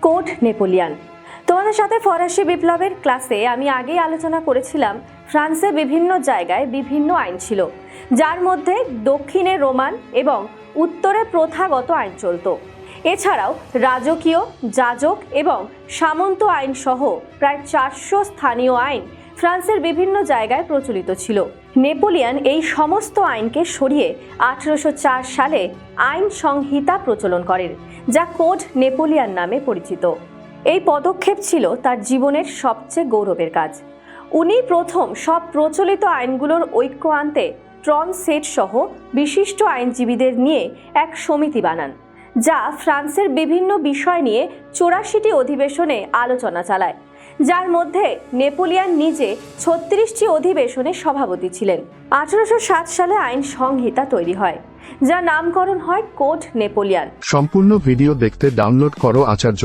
Code Napoleon. তোমাদের সাথে ফরাসি বিপ্লবের ক্লাসে আমি আগেই আলোচনা করেছিলাম ফ্রান্সে বিভিন্ন জায়গায় বিভিন্ন আইন ছিল, যার মধ্যে দক্ষিণে রোমান এবং উত্তরে প্রথাগত আইন চলত। এছাড়াও রাজকীয়, যাজক এবং সামন্ত আইন সহ প্রায় 400 স্থানীয় আইন ফ্রান্সের বিভিন্ন জায়গায় প্রচলিত ছিল। নেপোলিয়ান এই সমস্ত আইনকে সরিয়ে 1804 সালে আইন সংহিতা প্রচলন করেন, যা কোড নেপোলিয়ান নামে পরিচিত। এই পদক্ষেপ ছিল তার জীবনের সবচেয়ে গৌরবের কাজ। উনি প্রথম সব প্রচলিত আইনগুলোর ঐক্য আনতে ট্রন সেট সহ বিশিষ্ট আইনজীবীদের নিয়ে এক সমিতি বানান, যা ফ্রান্সের বিভিন্ন বিষয় নিয়ে 84টি অধিবেশনে আলোচনা চালায়, যার মধ্যে নেপোলিয়ান নিজে 36টি অধিবেশনে সভাপতি ছিলেন। 1807 সালে আইন সংহিতা তৈরি হয়, যা নামকরণ হয় কোড নেপোলিয়ান। সম্পূর্ণ ভিডিও দেখতে ডাউনলোড করো আচার্য